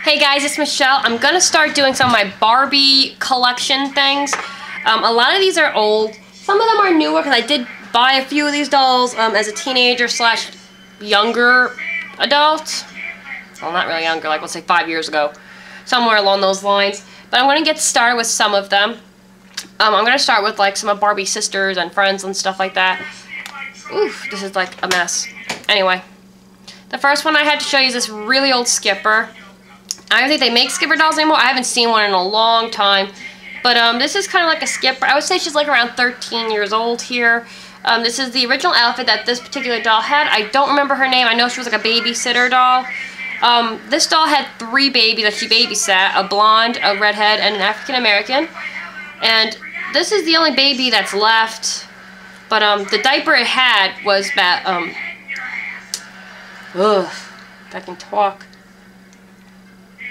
Hey guys, it's Michelle. I'm gonna start doing some of my Barbie collection things. A lot of these are old. Some of them are newer because I did buy a few of these dolls as a teenager slash younger adult. Well, not really younger, like let's say 5 years ago. Somewhere along those lines. But I'm gonna get started with some of them. I'm gonna start with like some of Barbie's sisters and friends and stuff like that. Oof, this is like a mess. Anyway, the first one I had to show you is this really old Skipper. I don't think they make Skipper dolls anymore. I haven't seen one in a long time. But this is kind of like a Skipper. I would say she's like around 13 years old here. This is the original outfit that this particular doll had. I don't remember her name. I know she was like a babysitter doll. This doll had 3 babies that she babysat. A blonde, a redhead, and an African American. And this is the only baby that's left. But the diaper it had was that, if I can talk,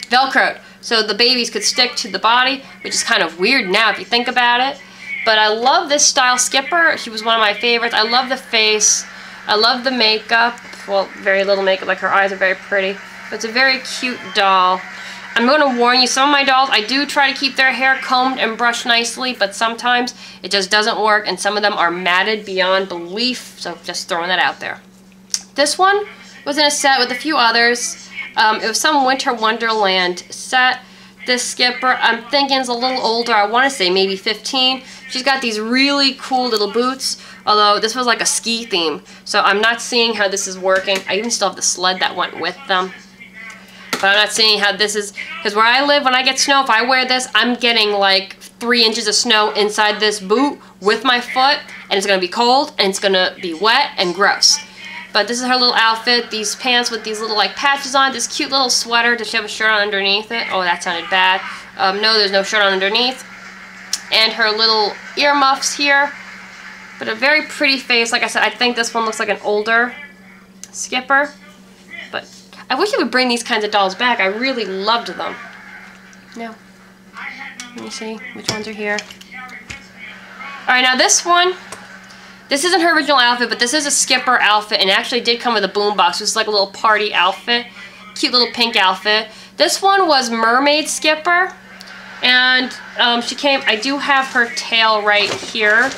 Velcroed. So the babies could stick to the body, which is kind of weird now if you think about it. But I love this style Skipper. She was one of my favorites. I love the face. I love the makeup. Well, very little makeup, like her eyes are very pretty. But it's a very cute doll. I'm going to warn you, some of my dolls, I do try to keep their hair combed and brushed nicely, but sometimes it just doesn't work, and some of them are matted beyond belief, so just throwing that out there. This one was in a set with a few others. It was some Winter Wonderland set. This Skipper, I'm thinking is a little older. I want to say maybe 15. She's got these really cool little boots, although this was like a ski theme, so I'm not seeing how this is working. I even still have the sled that went with them. But I'm not seeing how this is, because where I live, when I get snow, if I wear this, I'm getting like 3 inches of snow inside this boot with my foot, and it's going to be cold, and it's going to be wet and gross. But this is her little outfit, these pants with these little like patches on, this cute little sweater. Does she have a shirt on underneath it? Oh, that sounded bad. No, there's no shirt on underneath. And her little earmuffs here. But a very pretty face. Like I said, I think this one looks like an older Skipper. But I wish they would bring these kinds of dolls back. I really loved them. No. Let me see which ones are here. Alright, now this one, this isn't her original outfit, but this is a Skipper outfit, and it actually did come with a boombox. This is like a little party outfit. Cute little pink outfit. This one was Mermaid Skipper, and she came, I do have her tail right here,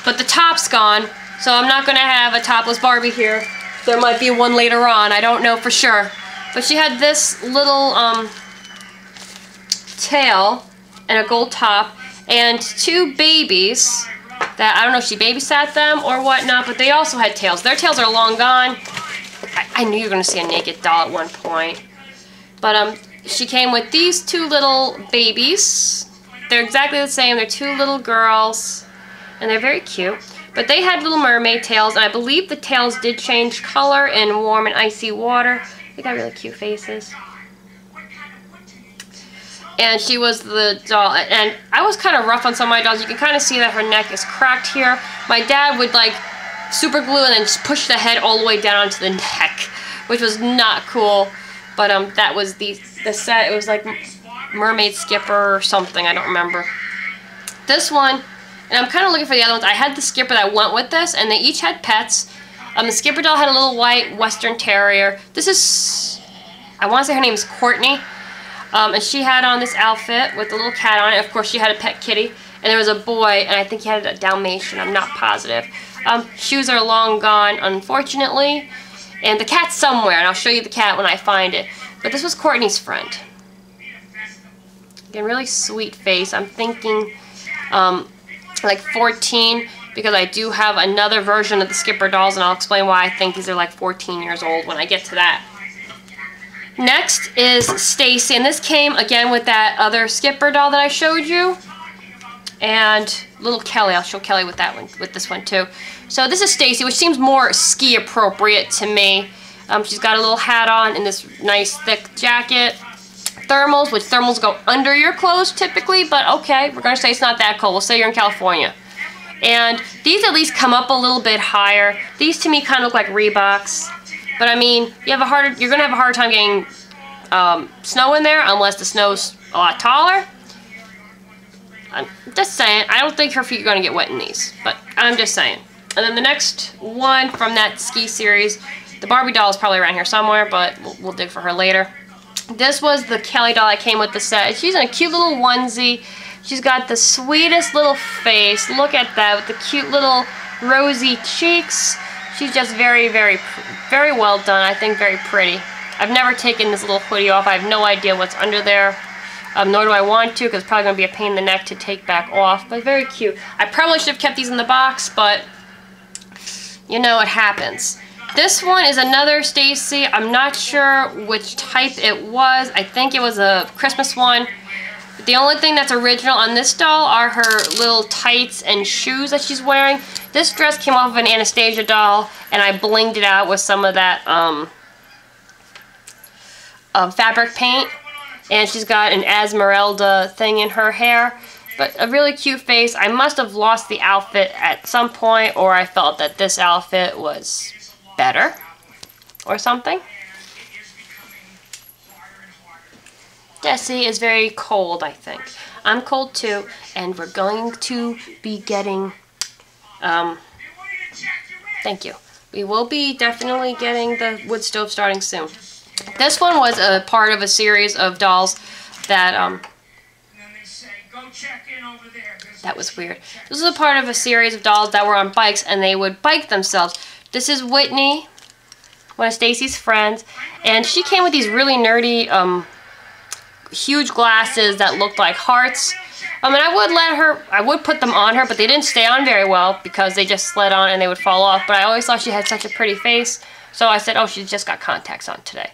but the top's gone, so I'm not going to have a topless Barbie here. There might be one later on, I don't know for sure. But she had this little tail and a gold top and 2 babies that, I don't know if she babysat them or whatnot, but they also had tails. Their tails are long gone. I knew you were going to see a naked doll at one point. But she came with these 2 little babies. They're exactly the same. They're 2 little girls, and they're very cute. But they had little mermaid tails, and I believe the tails did change color in warm and icy water. They got really cute faces. And she was the doll, and I was kind of rough on some of my dolls. You can kind of see that her neck is cracked here. My dad would like super glue and then just push the head all the way down onto the neck, which was not cool. But that was the set. It was like Mermaid Skipper or something. I don't remember. This one. And I'm kind of looking for the other ones. I had the Skipper that went with this, and they each had pets. The Skipper doll had a little white Western Terrier. This is, I want to say her name is Courtney. And she had on this outfit with a little cat on it. Of course, she had a pet kitty. And there was a boy, and I think he had a Dalmatian. I'm not positive. Shoes are long gone, unfortunately. And the cat's somewhere, and I'll show you the cat when I find it. But this was Courtney's friend. Again, really sweet face. I'm thinking like 14, because I do have another version of the Skipper dolls, and I'll explain why I think these are like 14 years old when I get to that. Next is Stacy, and this came again with that other Skipper doll that I showed you, and little Kelly. I'll show Kelly with that one, with this one too. So this is Stacy, which seems more ski appropriate to me. She's got a little hat on and this nice thick jacket. Thermals, which thermals go under your clothes typically, but okay, we're going to say it's not that cold. We'll say you're in California. And these at least come up a little bit higher. These to me kind of look like Reeboks. But I mean, you're going to have a hard time getting snow in there unless the snow's a lot taller. I'm just saying, I don't think her feet are going to get wet in these, but I'm just saying. And then the next one from that ski series, the Barbie doll is probably around here somewhere, but we'll dig for her later. This was the Kelly doll that came with the set. She's in a cute little onesie. She's got the sweetest little face. Look at that, with the cute little rosy cheeks. She's just very, very, very well done. I think very pretty. I've never taken this little hoodie off. I have no idea what's under there. Nor do I want to, because it's probably going to be a pain in the neck to take back off. But very cute. I probably should have kept these in the box, but you know, it happens. This one is another Stacy. I'm not sure which type it was. I think it was a Christmas one. The only thing that's original on this doll are her little tights and shoes that she's wearing. This dress came off of an Anastasia doll, and I blinged it out with some of that fabric paint. And she's got an Esmeralda thing in her hair. But a really cute face. I must have lost the outfit at some point, or I felt that this outfit was better or something. Stacy is very cold, I think. I'm cold too, and we're going to be getting, thank you. We will be definitely getting the wood stove starting soon. This one was a part of a series of dolls that, that was weird. This was a part of a series of dolls that were on bikes, and they would bike themselves. This is Whitney, one of Stacy's friends, and she came with these really nerdy, huge glasses that looked like hearts. And I would put them on her, but they didn't stay on very well because they just slid on and they would fall off. But I always thought she had such a pretty face, so I said, oh, she's just got contacts on today.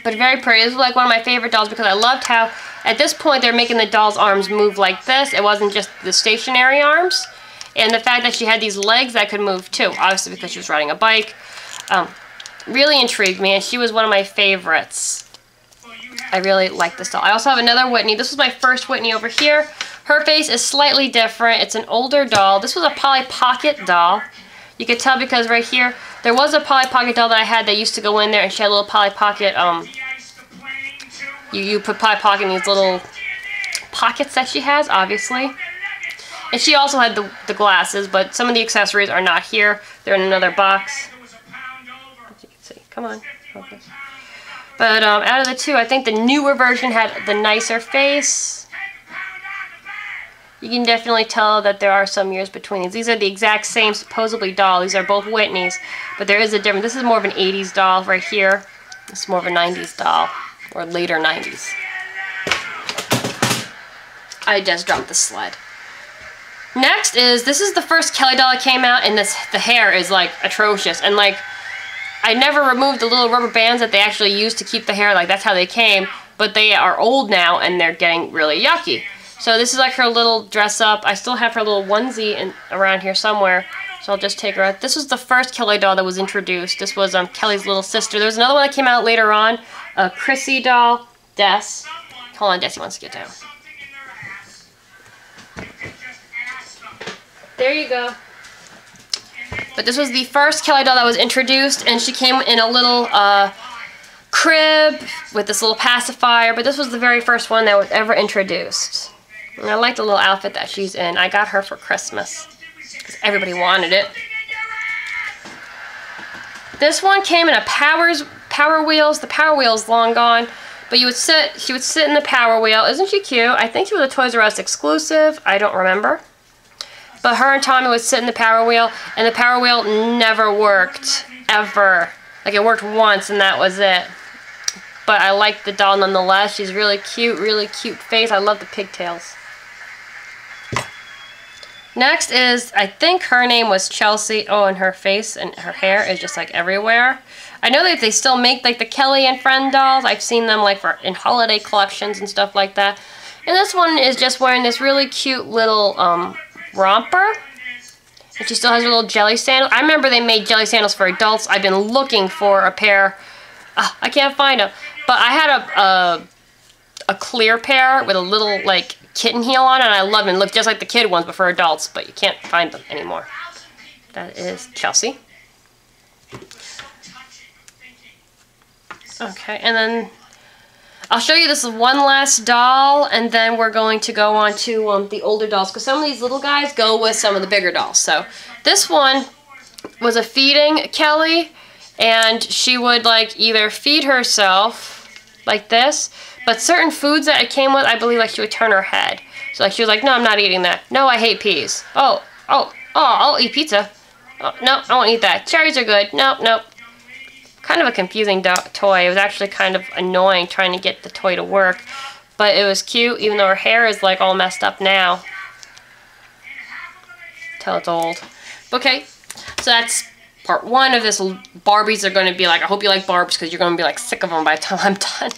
But very pretty. This was like one of my favorite dolls because I loved how, at this point, they're making the doll's arms move like this. It wasn't just the stationary arms. And the fact that she had these legs that could move too, obviously because she was riding a bike, really intrigued me, and she was one of my favorites. I really like this doll. I also have another Whitney. This was my first Whitney over here. Her face is slightly different. It's an older doll. This was a Polly Pocket doll. You could tell because right here, there was a Polly Pocket doll that I had that used to go in there, and she had a little Polly Pocket, you put Polly Pocket in these little pockets that she has, obviously. And she also had the glasses, but some of the accessories are not here. They're in another box. As you can see. Come on. Focus. But out of the two, I think the newer version had the nicer face. You can definitely tell that there are some years between these. These are the exact same, supposedly, doll. These are both Whitneys, but there is a difference. This is more of an 80s doll right here. This is more of a 90s doll, or later 90s. I just dropped the sled. Next this is the first Kelly doll that came out, and the hair is like atrocious. And like, I never removed the little rubber bands that they actually used to keep the hair, like that's how they came, but they are old now and they're getting really yucky. So this is like her little dress up. I still have her little onesie around here somewhere, so I'll just take her out. This was the first Kelly doll that was introduced. This was Kelly's little sister. There was another one that came out later on, a Chrissy doll, Des. Hold on, Desi wants to get down. There you go. But this was the first Kelly doll that was introduced, and she came in a little crib with this little pacifier, but this was the very first one that was ever introduced. And I like the little outfit that she's in. I got her for Christmas because everybody wanted it. This one came in a Power Wheels. The Power Wheel's long gone, but she would sit in the Power Wheel. Isn't she cute? I think she was a Toys R Us exclusive. I don't remember. But her and Tommy would sit in the Power Wheel, and the Power Wheel never worked, ever. Like, it worked once, and that was it. But I like the doll nonetheless. She's really cute face. I love the pigtails. Next is, I think her name was Chelsea. Oh, and her face and her hair is just, like, everywhere. I know that they still make, like, the Kelly and Friend dolls. I've seen them, like, in holiday collections and stuff like that. And this one is just wearing this really cute little, romper, and she still has her little jelly sandals. I remember they made jelly sandals for adults. I've been looking for a pair. I can't find them, but I had a clear pair with a little like kitten heel on it, and I love them. It looked just like the kid ones, but for adults. But you can't find them anymore. That is Chelsea. Okay, and then I'll show you this one last doll, and then we're going to go on to the older dolls, because some of these little guys go with some of the bigger dolls. So this one was a feeding Kelly, and she would like either feed herself like this. But certain foods that it came with, I believe like she would turn her head. So like she was like, no, I'm not eating that. No, I hate peas. Oh, I'll eat pizza. Oh, no, I won't eat that. Cherries are good. Nope. Kind of a confusing toy. It was actually kind of annoying trying to get the toy to work. But it was cute, even though her hair is like all messed up now. Till it's old. Okay, so that's part 1 of this. Barbies are going to be like, I hope you like Barbs because you're going to be like sick of them by the time I'm done.